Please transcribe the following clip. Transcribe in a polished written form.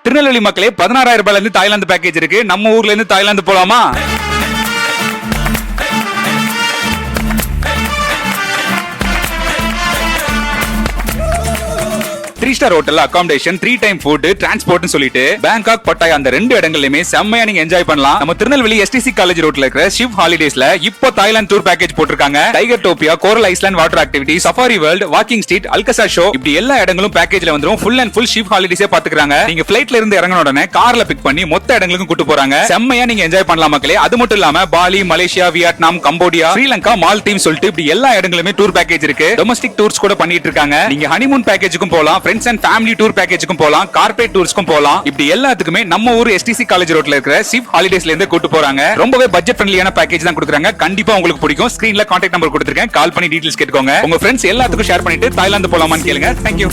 திருநெல்வேலி மக்களே 16,000 ரூபாயில இருந்து தாய்லாந்து பேக்கேஜ் இருக்கு. நம்ம ஊர்ல இருந்து தாய்லாந்து போலாமா? 3-star hotel accommodation, 3 time food, transport னு சொல்லிட்டு பேங்காக் பட்டாயா அந்த ரெண்டு இடங்கள்லயுமே செம்மையா நீங்க என்ஜாய் பண்ணலாம். நம்ம திருநெல்வேலி STC காலேஜ் ரோட்ல இருக்கிற ஷிவ் ஹாலிடேஸ்ல இப்போ தாய்லாந்து டூர் பேக்கேஜ் போட்டிருக்காங்க. Tigertopia, Coral Island water activity, Safari World, Walking Street, Alcazar show இப்படி எல்லா இடங்களும் பேக்கேஜ்ல வந்துரும். ஃபுல் அண்ட் ஃபுல் ஷிவ் ஹாலிடேஸே பாத்துக்கறாங்க. நீங்க ஃளைட்ல இருந்து இறங்கின உடனே கார்ல பிக் பண்ணி மொத்த இடங்களுக்கும் கூட்டி போறாங்க. செம்மையா நீங்க என்ஜாய் பண்ணலாம் மக்களே. அது மட்டும் இல்லாம poly, Malaysia, Vietnam, Cambodia, Sri Lanka, Maldives சொல்லிட்டு இப்படி எல்லா இடங்களுமே டூர் பேக்கேஜ் இருக்கு. டொமஸ்டிக் டூர்ஸ் கூட பண்ணிட்டு இருக்காங்க. நீங்க ஹனிமூன் பேக்கேஜுக்கும் போலாம், ஃப்ரெண்ட்ஸ் அண்ட் ஃபேமிலி டூர் பேக்கேஜுக்கும் போலாம், கார்ப்பரேட் டூர்ஸ்க்கும் போலாம். இப்படி எல்லாத்துக்குமே நம்ம ஊர் STC காலேஜ் ரோட்ல இருக்கிற ஷிவ் ஹாலிடேஸ்ல இருந்து கூட்டி போறாங்க. ரொம்பவே பட்ஜெட் ஃப்ரெண்ட்லியான பேக்கேஜ் தான் கொடுக்குறாங்க. கண்டிப்பா உங்களுக்கு பிடிக்கும். ஸ்கிரீன்ல கான்டாக்ட் நம்பர் கொடுத்திருக்கேன். கால் பண்ணி டீடைல்ஸ் கேட்டுக்கோங்க. உங்க ஃப்ரெண்ட்ஸ் எல்லாத்துக்கும் ஷேர் பண்ணிட்டு தாய்லாந்து போலாமான்னு கேளுங்க. Thank you.